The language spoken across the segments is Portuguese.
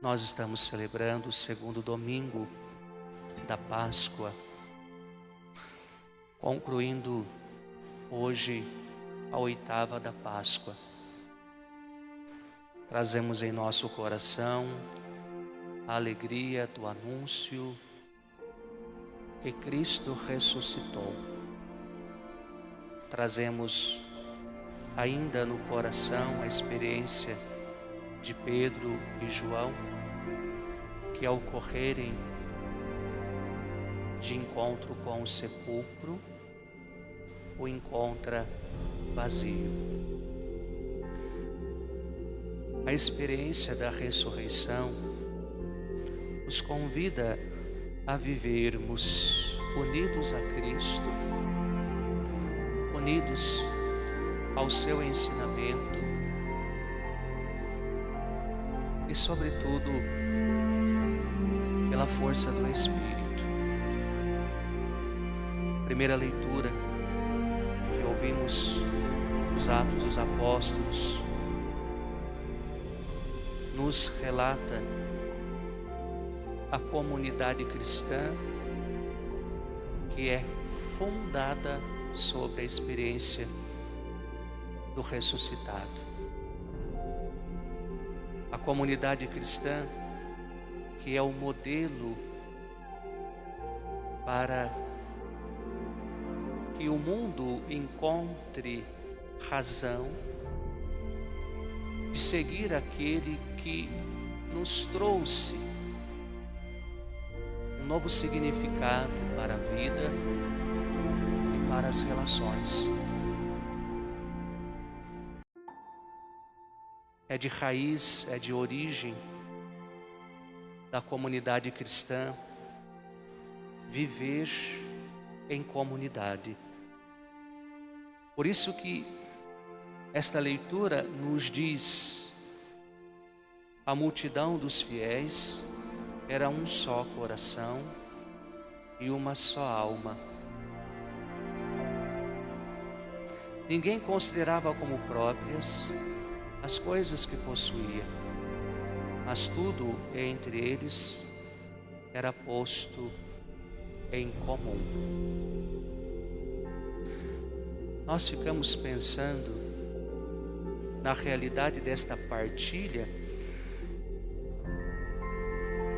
Nós estamos celebrando o segundo domingo da Páscoa, concluindo hoje a oitava da Páscoa. Trazemos em nosso coração a alegria do anúncio que Cristo ressuscitou. Trazemos ainda no coração a experiência de Pedro e João, que ao correrem de encontro com o sepulcro, o encontra vazio. A experiência da ressurreição nos convida a vivermos unidos a Cristo, unidos ao seu ensinamento e, sobretudo, pela força do Espírito. Primeira leitura que ouvimos nos Atos dos Apóstolos nos relata a comunidade cristã que é fundada sobre a experiência do ressuscitado. A comunidade cristã que é o modelo para que o mundo encontre razão de seguir aquele que nos trouxe um novo significado para a vida e para as relações. É de raiz, é de origem da comunidade cristã viver em comunidade. Por isso que esta leitura nos diz: a multidão dos fiéis era um só coração e uma só alma. Ninguém considerava como próprias as coisas que possuía, mas tudo entre eles era posto em comum. Nós ficamos pensando na realidade desta partilha,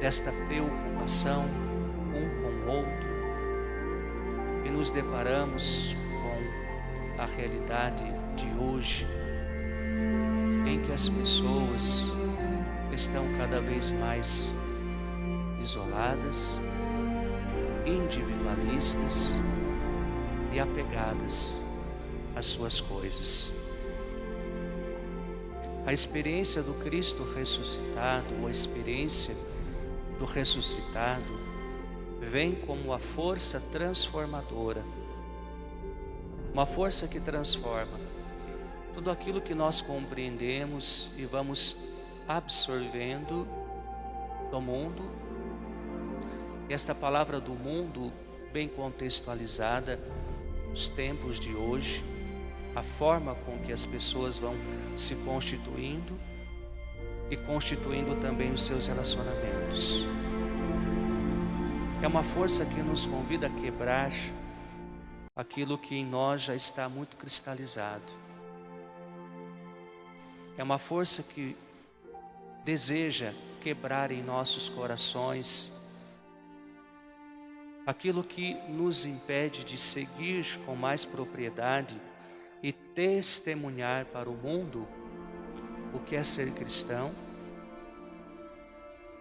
desta preocupação um com o outro, e nos deparamos com a realidade de hoje, em que as pessoas estão cada vez mais isoladas, individualistas e apegadas às suas coisas. A experiência do Cristo ressuscitado, ou a experiência do ressuscitado, vem como a força transformadora, uma força que transforma tudo aquilo que nós compreendemos e vamos absorvendo do mundo. E esta palavra do mundo, bem contextualizada nos tempos de hoje, a forma com que as pessoas vão se constituindo e constituindo também os seus relacionamentos. É uma força que nos convida a quebrar aquilo que em nós já está muito cristalizado. É uma força que deseja quebrar em nossos corações aquilo que nos impede de seguir com mais propriedade e testemunhar para o mundo o que é ser cristão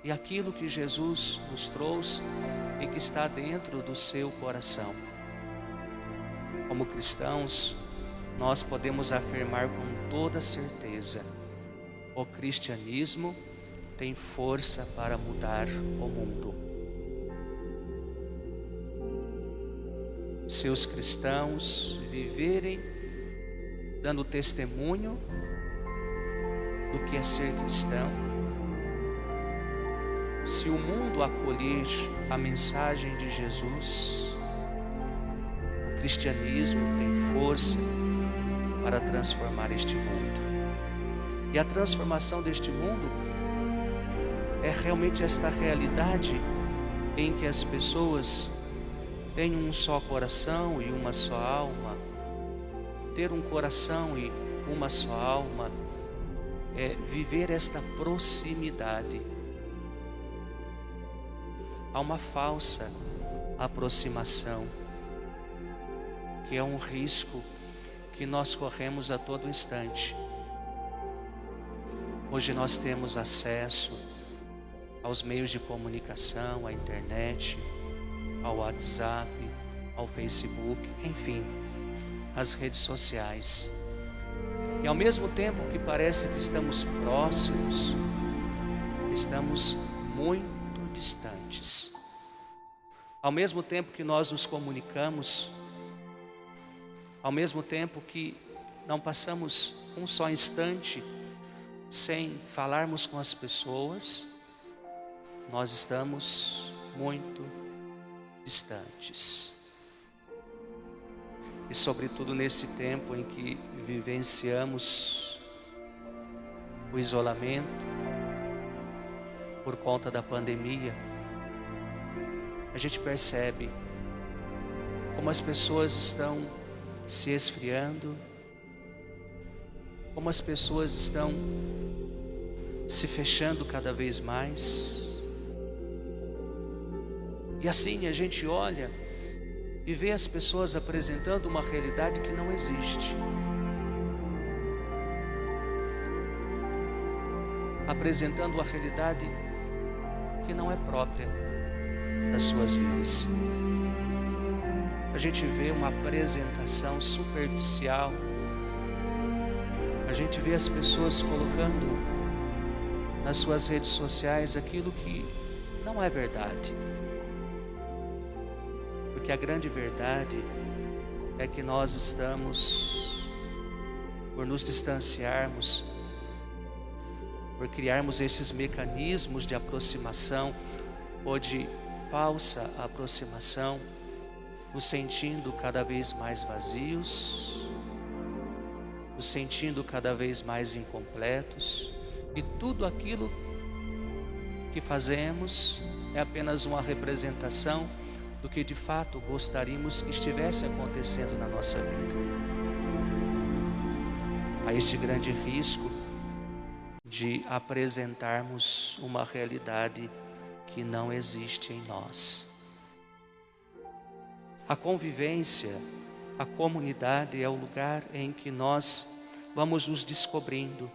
e aquilo que Jesus nos trouxe e que está dentro do seu coração. Como cristãos, nós podemos afirmar com toda certeza: o cristianismo tem força para mudar o mundo. Se os cristãos viverem dando testemunho do que é ser cristão, se o mundo acolher a mensagem de Jesus, o cristianismo tem força para transformar este mundo. E a transformação deste mundo é realmente esta realidade em que as pessoas têm um só coração e uma só alma. Ter um coração e uma só alma é viver esta proximidade. Há uma falsa aproximação, que é um risco que nós corremos a todo instante. Hoje nós temos acesso aos meios de comunicação, à internet, ao WhatsApp, ao Facebook, enfim, as redes sociais. E ao mesmo tempo que parece que estamos próximos, estamos muito distantes. Ao mesmo tempo que nós nos comunicamos, ao mesmo tempo que não passamos um só instante sem falarmos com as pessoas, nós estamos muito distantes. E sobretudo nesse tempo em que vivenciamos o isolamento por conta da pandemia, a gente percebe como as pessoas estão se esfriando, como as pessoas estão se fechando cada vez mais. E assim a gente olha e vê as pessoas apresentando uma realidade que não existe. Apresentando a realidade que não é própria das suas vidas. A gente vê uma apresentação superficial. A gente vê as pessoas colocando nas suas redes sociais aquilo que não é verdade. Porque a grande verdade é que nós estamos, por nos distanciarmos, por criarmos esses mecanismos de aproximação ou de falsa aproximação, nos sentindo cada vez mais vazios, nos sentindo cada vez mais incompletos, e tudo aquilo que fazemos é apenas uma representação do que de fato gostaríamos que estivesse acontecendo na nossa vida. Há este grande risco de apresentarmos uma realidade que não existe em nós. A convivência, a comunidade é o lugar em que nós vamos nos descobrindo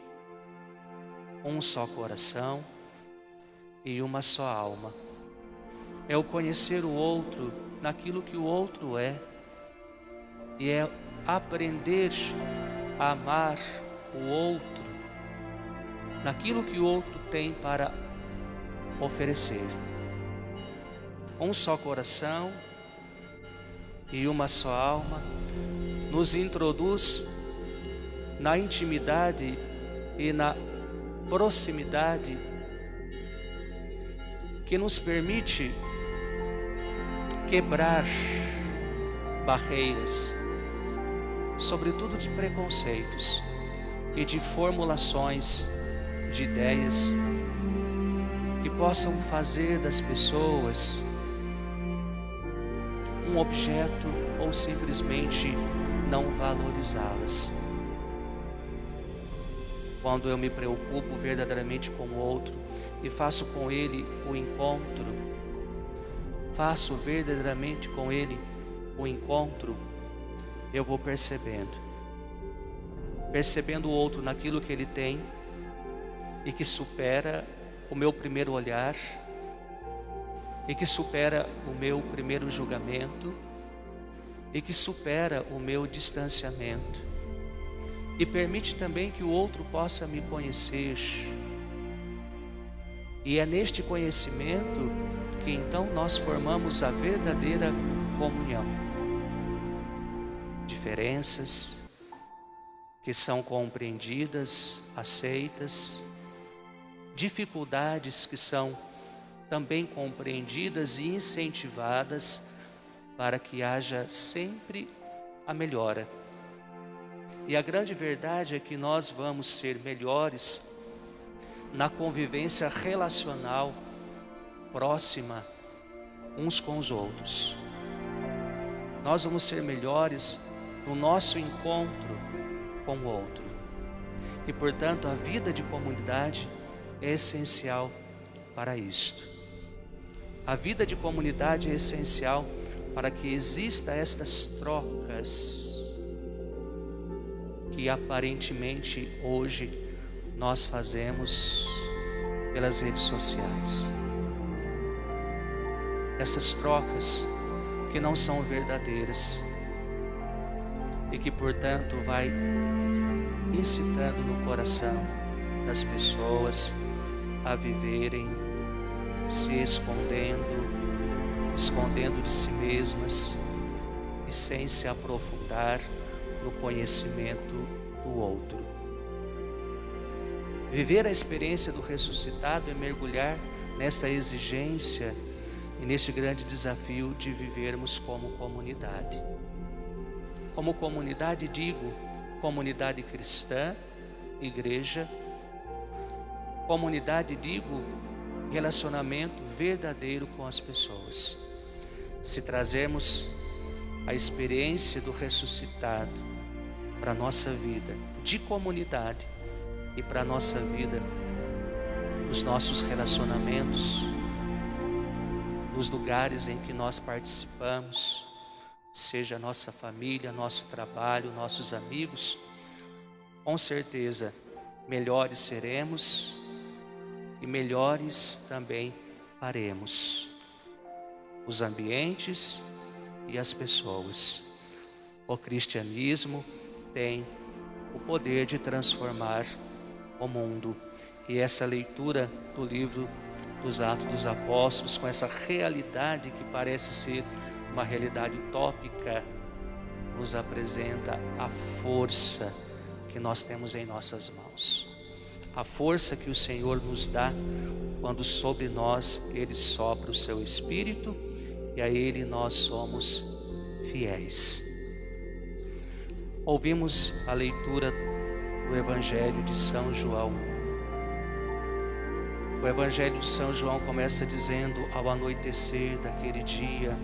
um só coração e uma só alma. É o conhecer o outro naquilo que o outro é, e é aprender a amar o outro naquilo que o outro tem para oferecer. Um só coração e uma só alma nos introduz na intimidade e na proximidade que nos permite quebrar barreiras, sobretudo de preconceitos e de formulações de ideias que possam fazer das pessoas um objeto ou simplesmente não valorizá-las. Quando eu me preocupo verdadeiramente com o outro e faço com ele o encontro, faço verdadeiramente com ele o encontro, eu vou percebendo o outro naquilo que ele tem e que supera o meu primeiro olhar, e que supera o meu primeiro julgamento, e que supera o meu distanciamento, e permite também que o outro possa me conhecer. E é neste conhecimento que então nós formamos a verdadeira comunhão. Diferenças que são compreendidas, aceitas, dificuldades que são também compreendidas e incentivadas para que haja sempre a melhora. E a grande verdade é que nós vamos ser melhores na convivência relacional próxima uns com os outros. Nós vamos ser melhores no nosso encontro com o outro. E, portanto, a vida de comunidade é essencial para isto. A vida de comunidade é essencial para que exista estas trocas que aparentemente hoje nós fazemos pelas redes sociais. Essas trocas que não são verdadeiras e que, portanto, vai incitando no coração das pessoas a viverem se escondendo de si mesmas e sem se aprofundar no conhecimento do outro. Viver a experiência do ressuscitado é mergulhar nesta exigência e neste grande desafio de vivermos como comunidade. Como comunidade, digo, comunidade cristã, igreja. Comunidade, digo, relacionamento verdadeiro com as pessoas. Se trazermos a experiência do ressuscitado para a nossa vida de comunidade e para a nossa vida, os nossos relacionamentos, nos lugares em que nós participamos, seja a nossa família, nosso trabalho, nossos amigos, com certeza melhores seremos e melhores também faremos os ambientes e as pessoas. O cristianismo tem o poder de transformar o mundo, e essa leitura do livro dos Atos dos Apóstolos, com essa realidade que parece ser uma realidade utópica, nos apresenta a força que nós temos em nossas mãos, a força que o Senhor nos dá quando sobre nós Ele sopra o seu Espírito e a Ele nós somos fiéis. Ouvimos a leitura do Evangelho de São João. O Evangelho de São João começa dizendo: ao anoitecer daquele dia,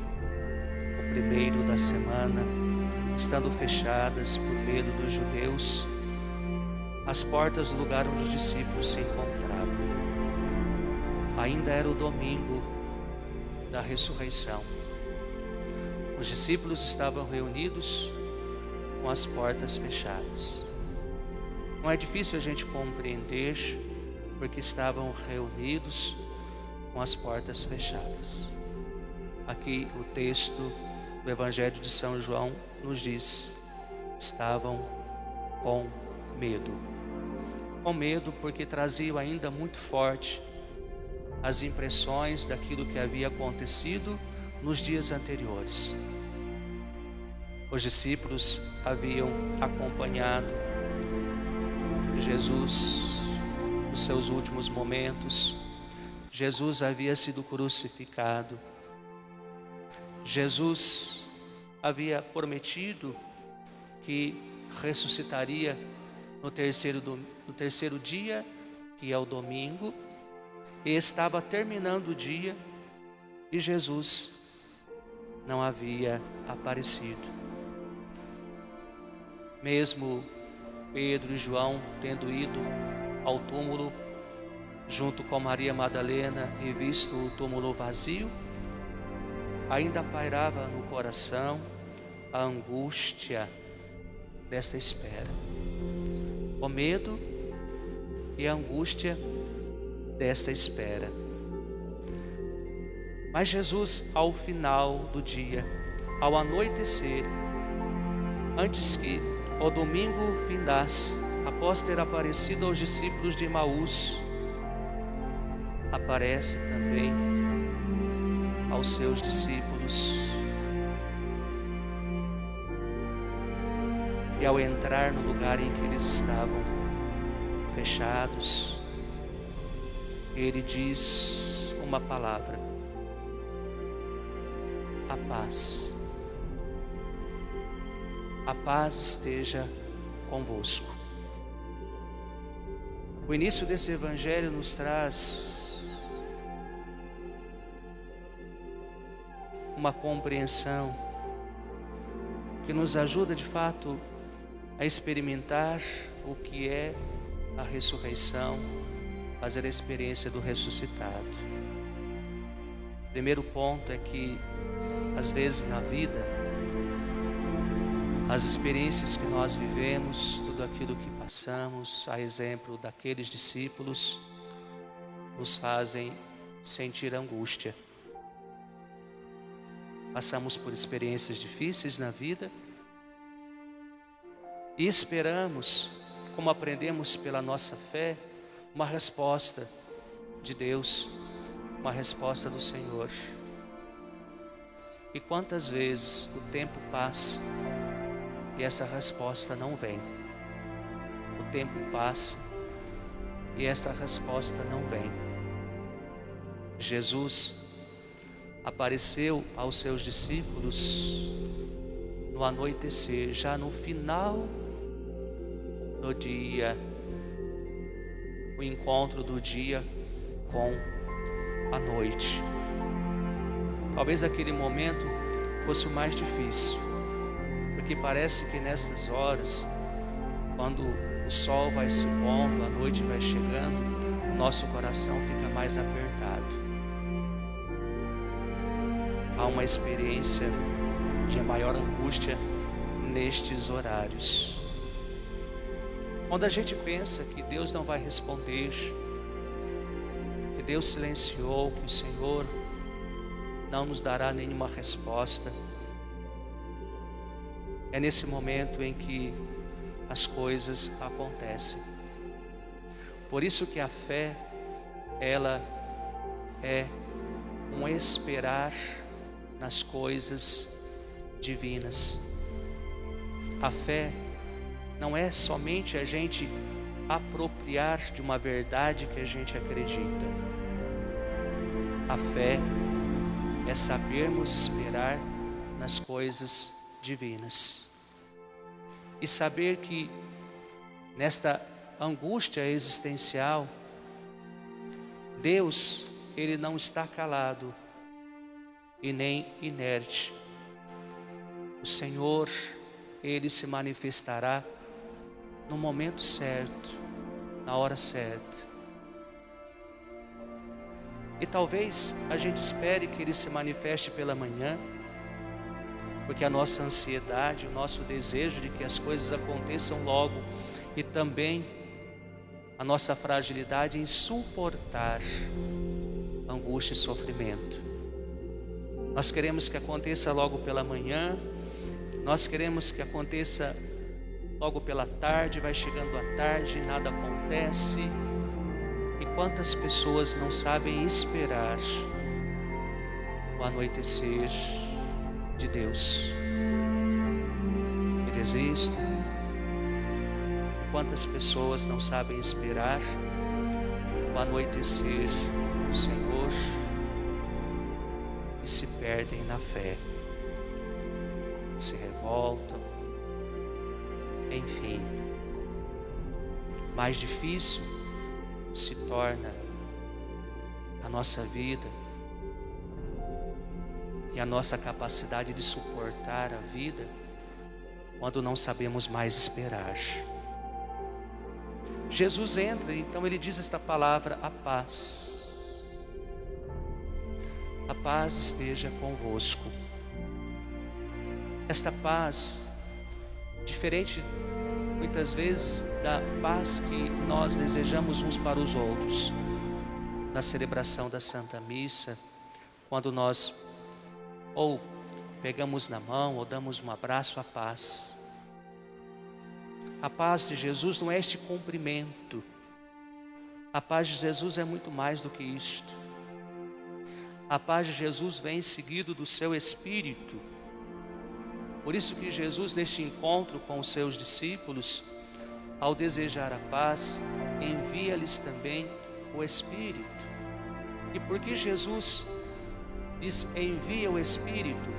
o primeiro da semana, estando fechadas por medo dos judeus, as portas do lugar onde os discípulos se encontravam. Ainda era o domingo da ressurreição. Os discípulos estavam reunidos com as portas fechadas. Não é difícil a gente compreender, porque estavam reunidos com as portas fechadas. Aqui o texto do Evangelho de São João nos diz: estavam com medo. Com medo porque traziam ainda muito forte as impressões daquilo que havia acontecido nos dias anteriores. Os discípulos haviam acompanhado Jesus nos seus últimos momentos. Jesus havia sido crucificado. Jesus havia prometido que ressuscitaria no terceiro dia, que é o domingo, e estava terminando o dia e Jesus não havia aparecido. Mesmo Pedro e João tendo ido ao túmulo junto com Maria Madalena e visto o túmulo vazio, ainda pairava no coração a angústia dessa espera, o medo e a angústia desta espera. Mas Jesus, ao final do dia, ao anoitecer, antes que o domingo findasse, após ter aparecido aos discípulos de Emaús, aparece também aos seus discípulos. E ao entrar no lugar em que eles estavam fechados, ele diz uma palavra: a paz. A paz esteja convosco. O início desse evangelho nos traz uma compreensão que nos ajuda de fato a experimentar o que é a ressurreição, fazer a experiência do ressuscitado. O primeiro ponto é que, às vezes na vida, as experiências que nós vivemos, tudo aquilo que passamos, a exemplo daqueles discípulos, nos fazem sentir angústia. Passamos por experiências difíceis na vida e esperamos, como aprendemos pela nossa fé, uma resposta de Deus, uma resposta do Senhor. E quantas vezes o tempo passa e essa resposta não vem? O tempo passa e esta resposta não vem. Jesus apareceu aos seus discípulos no anoitecer, já no final do dia, o encontro do dia com a noite. Talvez aquele momento fosse o mais difícil, porque parece que nessas horas, quando o sol vai se pondo, a noite vai chegando, o nosso coração fica mais apertado. Há uma experiência de maior angústia nestes horários. Quando a gente pensa que Deus não vai responder, que Deus silenciou, que o Senhor não nos dará nenhuma resposta, é nesse momento em que as coisas acontecem. Por isso que a fé, ela é um esperar nas coisas divinas. A fé não é somente a gente apropriar de uma verdade que a gente acredita. A fé é sabermos esperar nas coisas divinas e saber que nesta angústia existencial, Deus, Ele não está calado e nem inerte. O Senhor, Ele se manifestará no momento certo, na hora certa. E talvez a gente espere que Ele se manifeste pela manhã, porque a nossa ansiedade, o nosso desejo de que as coisas aconteçam logo, e também a nossa fragilidade em suportar angústia e sofrimento. Nós queremos que aconteça logo pela manhã, nós queremos que aconteça logo pela tarde, vai chegando a tarde e nada acontece. E quantas pessoas não sabem esperar o anoitecer de Deus e desistem? Quantas pessoas não sabem esperar o anoitecer do Senhor e se perdem na fé, se revoltam, enfim. Mais difícil se torna a nossa vida e a nossa capacidade de suportar a vida quando não sabemos mais esperar. Jesus entra, então ele diz esta palavra: a paz. A paz esteja convosco. Esta paz, diferente muitas vezes da paz que nós desejamos uns para os outros, na celebração da Santa Missa, quando nós ou pegamos na mão ou damos um abraço à paz. A paz de Jesus não é este cumprimento. A paz de Jesus é muito mais do que isto. A paz de Jesus vem seguido do seu Espírito. Por isso que Jesus, neste encontro com os seus discípulos, ao desejar a paz, envia-lhes também o Espírito. E porque Jesus lhes envia o Espírito?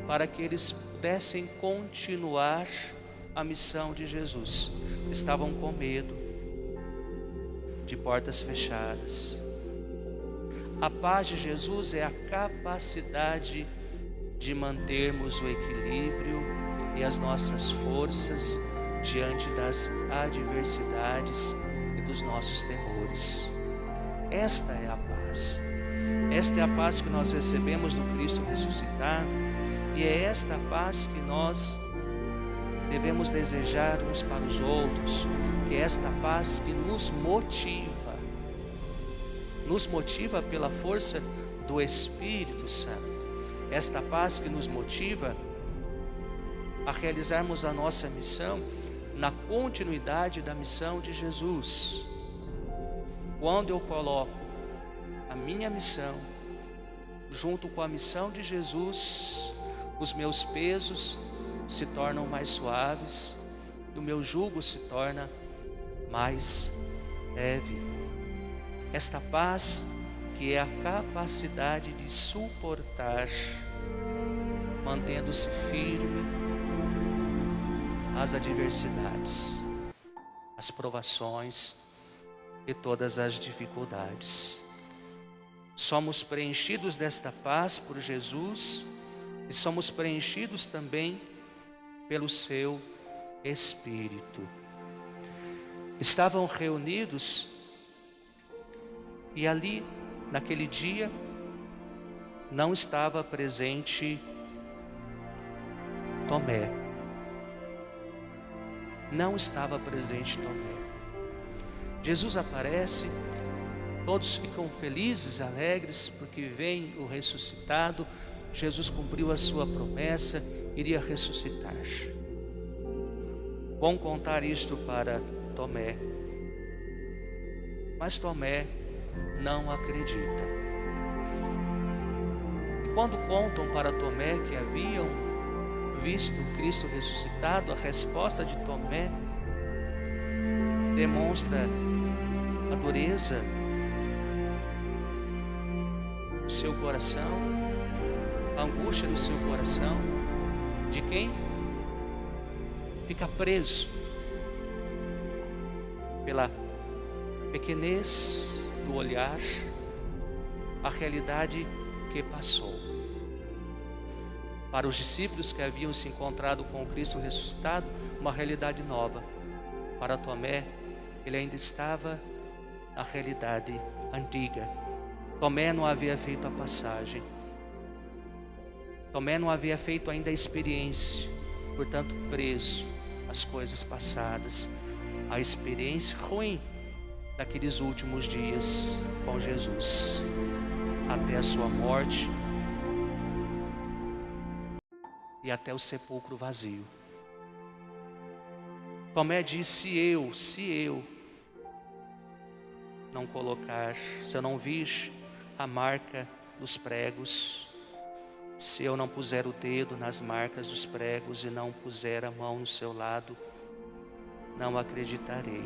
Para que eles pudessem continuar a missão de Jesus. Estavam com medo. de portas fechadas. A paz de Jesus é a capacidade de mantermos o equilíbrio e as nossas forças diante das adversidades e dos nossos temores. Esta é a paz. Esta é a paz que nós recebemos do Cristo ressuscitado, e é esta paz que nós devemos desejar uns para os outros, que é esta paz que nos motiva pela força do Espírito Santo. Esta paz que nos motiva a realizarmos a nossa missão na continuidade da missão de Jesus. Quando eu coloco a minha missão junto com a missão de Jesus, os meus pesos se tornam mais suaves e o meu jugo se torna mais leve. Esta paz que é a capacidade de suportar, mantendo-se firme às adversidades, às provações e todas as dificuldades. Somos preenchidos desta paz por Jesus e somos preenchidos também pelo seu Espírito. Estavam reunidos e ali, naquele dia, não estava presente Tomé. Não estava presente Tomé. Jesus aparece, todos ficam felizes, alegres, porque vem o ressuscitado. Jesus cumpriu a sua promessa, iria ressuscitar. Vão contar isto para Tomé, mas Tomé não acredita. E quando contam para Tomé que haviam visto Cristo ressuscitado, a resposta de Tomé demonstra a dureza do seu coração, a angústia do seu coração, de quem fica preso pela pequenez do olhar, a realidade que passou. Para os discípulos que haviam se encontrado com o Cristo ressuscitado, uma realidade nova. Para Tomé, ele ainda estava na realidade antiga. Tomé não havia feito a passagem. Tomé não havia feito ainda a experiência, portanto preso às coisas passadas, a experiência ruim daqueles últimos dias com Jesus, até a sua morte e até o sepulcro vazio. Tomé disse: se eu não colocar, se eu não vir a marca dos pregos, se eu não puser o dedo nas marcas dos pregos e não puser a mão no seu lado, não acreditarei.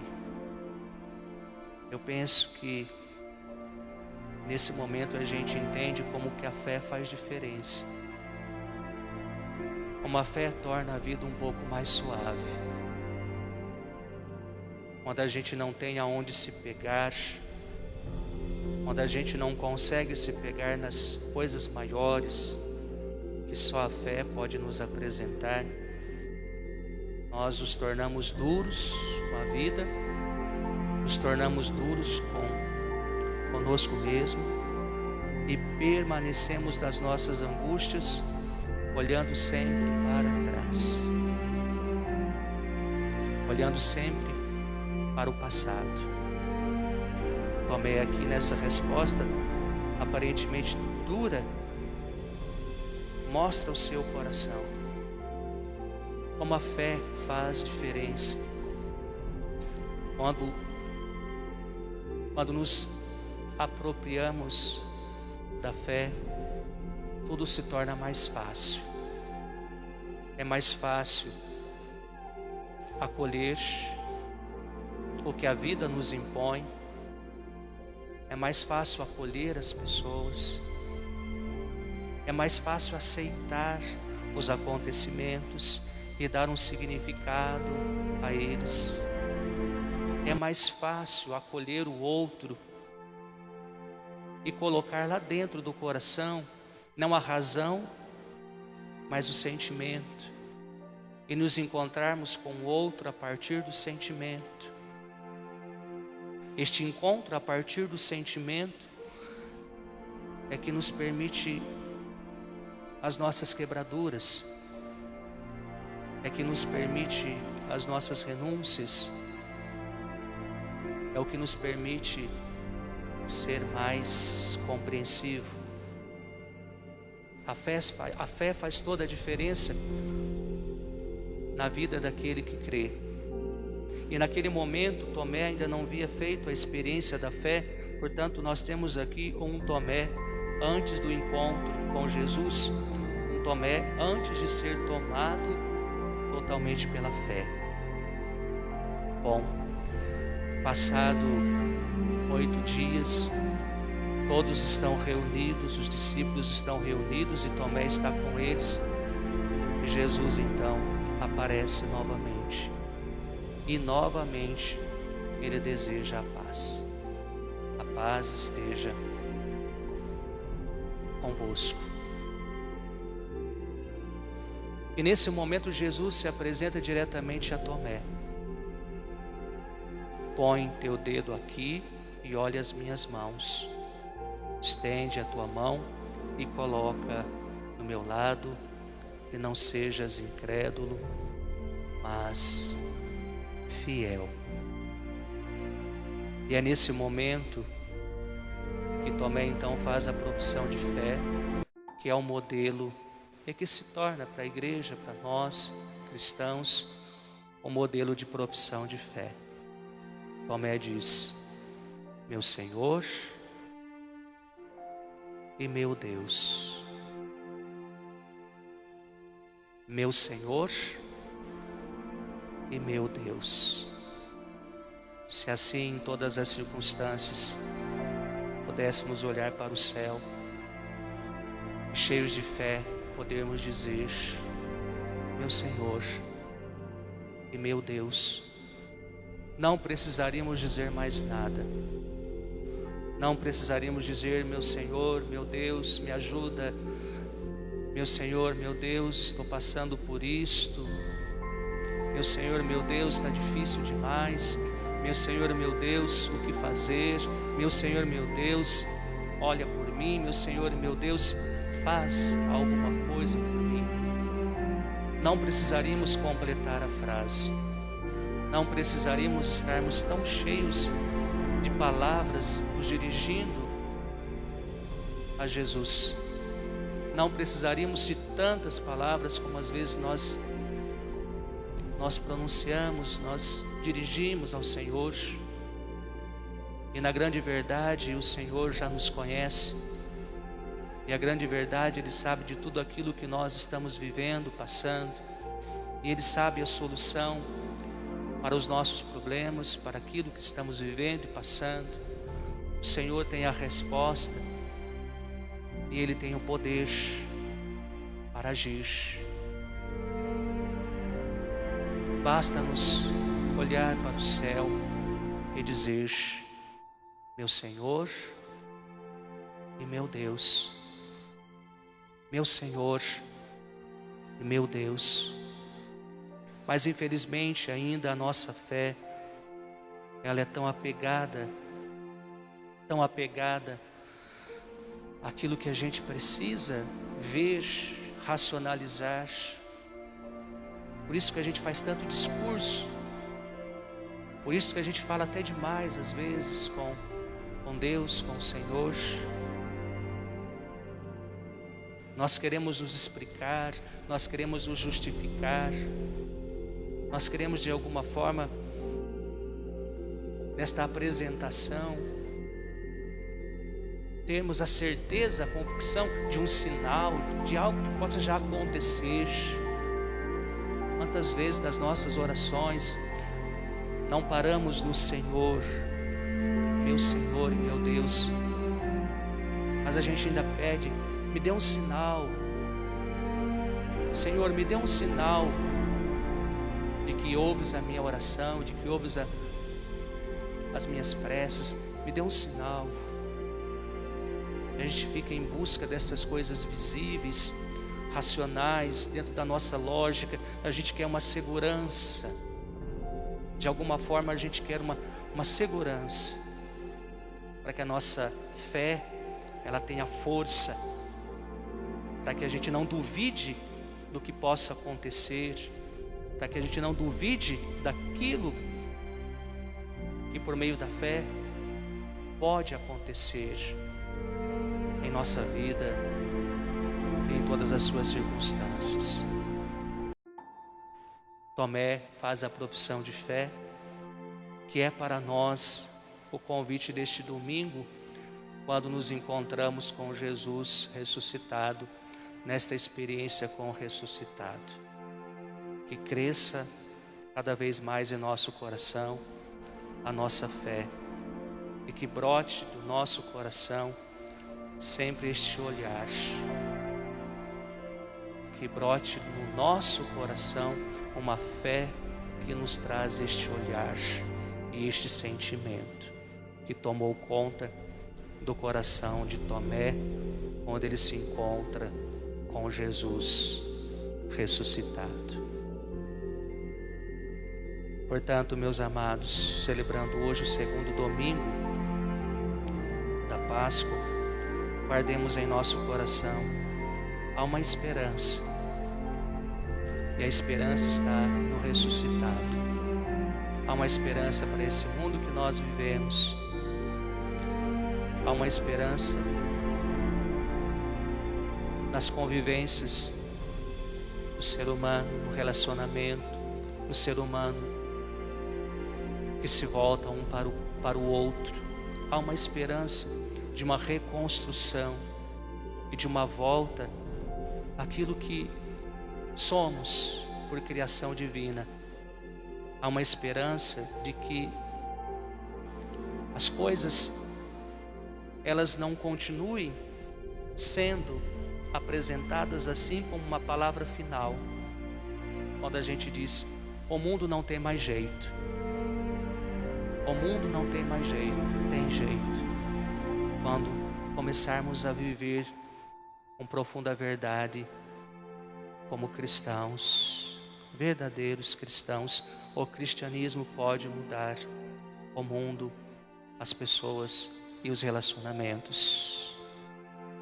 Eu penso que nesse momento a gente entende como que a fé faz diferença, como a fé torna a vida um pouco mais suave. Quando a gente não tem aonde se pegar, quando a gente não consegue se pegar nas coisas maiores que só a fé pode nos apresentar, nós nos tornamos duros com a vida, nos tornamos duros conosco mesmo e permanecemos das nossas angústias olhando sempre para trás, olhando sempre para o passado. Tomé aqui nessa resposta aparentemente dura, mostra o seu coração, como a fé faz diferença. Quando nos apropriamos da fé, tudo se torna mais fácil. É mais fácil acolher o que a vida nos impõe. É mais fácil acolher as pessoas. É mais fácil aceitar os acontecimentos e dar um significado a eles. É mais fácil acolher o outro e colocar lá dentro do coração, não a razão, mas o sentimento, e nos encontrarmos com o outro a partir do sentimento. Este encontro a partir do sentimento é que nos permite as nossas quebraduras, é que nos permite as nossas renúncias, é o que nos permite ser mais compreensivo. A fé faz toda a diferença na vida daquele que crê. E naquele momento Tomé ainda não havia feito a experiência da fé, portanto nós temos aqui um Tomé antes do encontro com Jesus, um Tomé antes de ser tomado totalmente pela fé. Bom, passado 8 dias, todos estão reunidos, os discípulos estão reunidos e Tomé está com eles. E Jesus então aparece novamente. E novamente ele deseja a paz. A paz esteja convosco. E nesse momento Jesus se apresenta diretamente a Tomé. Põe teu dedo aqui e olha as minhas mãos. Estende a tua mão e coloca no meu lado, e não sejas incrédulo, mas fiel. E é nesse momento que Tomé então faz a profissão de fé, que é um modelo e que se torna para a igreja, para nós cristãos, um modelo de profissão de fé. Tomé diz: meu Senhor e meu Deus. Meu Senhor e meu Deus. Se assim em todas as circunstâncias pudéssemos olhar para o céu e cheios de fé podermos dizer: meu Senhor e meu Deus, não precisaríamos dizer mais nada. Não precisaríamos dizer: meu Senhor, meu Deus, me ajuda. Meu Senhor, meu Deus, estou passando por isto. Meu Senhor, meu Deus, está difícil demais. Meu Senhor, meu Deus, o que fazer? Meu Senhor, meu Deus, olha por mim. Meu Senhor, meu Deus, faz alguma coisa por mim. Não precisaríamos completar a frase. Não precisaríamos estarmos tão cheios de palavras nos dirigindo a Jesus. Não precisaríamos de tantas palavras como às vezes nós pronunciamos, nós dirigimos ao Senhor. E na grande verdade o Senhor já nos conhece. E a grande verdade, Ele sabe de tudo aquilo que nós estamos vivendo, passando. E Ele sabe a solução para os nossos problemas, para aquilo que estamos vivendo e passando. O Senhor tem a resposta e Ele tem o poder para agir. Basta-nos olhar para o céu e dizer: meu Senhor e meu Deus. Meu Senhor e meu Deus. Mas infelizmente ainda a nossa fé, ela é tão apegada àquilo que a gente precisa ver, racionalizar. Por isso que a gente faz tanto discurso, por isso que a gente fala até demais às vezes com Deus, com o Senhor. Nós queremos nos explicar, nós queremos nos justificar. Nós queremos de alguma forma, nesta apresentação, termos a certeza, a convicção de um sinal, de algo que possa já acontecer. Quantas vezes nas nossas orações não paramos no Senhor, meu Senhor e meu Deus, mas a gente ainda pede: me dê um sinal, Senhor, me dê um sinal de que ouves a minha oração, de que ouves as minhas preces, me dê um sinal. A gente fica em busca dessas coisas visíveis, racionais, dentro da nossa lógica. A gente quer uma segurança. De alguma forma a gente quer uma segurança, para que a nossa fé, ela tenha força, para que a gente não duvide do que possa acontecer, para que a gente não duvide daquilo que por meio da fé pode acontecer em nossa vida, em todas as suas circunstâncias. Tomé faz a profissão de fé, que é para nós o convite deste domingo, quando nos encontramos com Jesus ressuscitado, nesta experiência com o ressuscitado. Que cresça cada vez mais em nosso coração a nossa fé, e que brote do nosso coração sempre este olhar, que brote no nosso coração uma fé que nos traz este olhar e este sentimento que tomou conta do coração de Tomé, onde ele se encontra com Jesus ressuscitado. Portanto, meus amados, celebrando hoje o segundo domingo da Páscoa, guardemos em nosso coração há uma esperança, e a esperança está no ressuscitado. Há uma esperança para esse mundo que nós vivemos. Há uma esperança nas convivências do ser humano, no relacionamento do ser humano, que se volta um para o outro. Há uma esperança de uma reconstrução e de uma volta àquilo que somos por criação divina. Há uma esperança de que as coisas, elas não continuem sendo apresentadas assim como uma palavra final, quando a gente diz: o mundo não tem mais jeito. O mundo não tem mais jeito, tem jeito. Quando começarmos a viver com profunda verdade como cristãos, verdadeiros cristãos, o cristianismo pode mudar o mundo, as pessoas e os relacionamentos.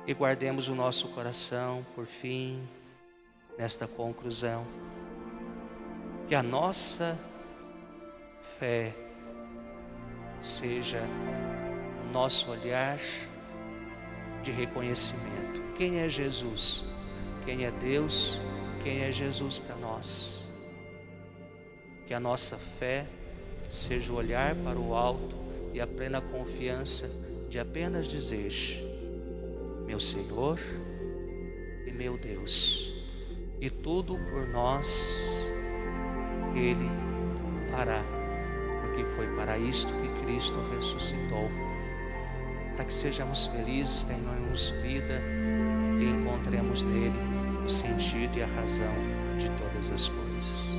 E guardemos o nosso coração, por fim, nesta conclusão, que a nossa fé seja o nosso olhar de reconhecimento. Quem é Jesus? Quem é Deus? Quem é Jesus para nós? Que a nossa fé seja o olhar para o alto e a plena confiança de apenas dizer: meu Senhor e meu Deus, e tudo por nós Ele fará, porque foi para isto que Cristo ressuscitou, para que sejamos felizes, tenhamos vida e encontremos nele o sentido e a razão de todas as coisas.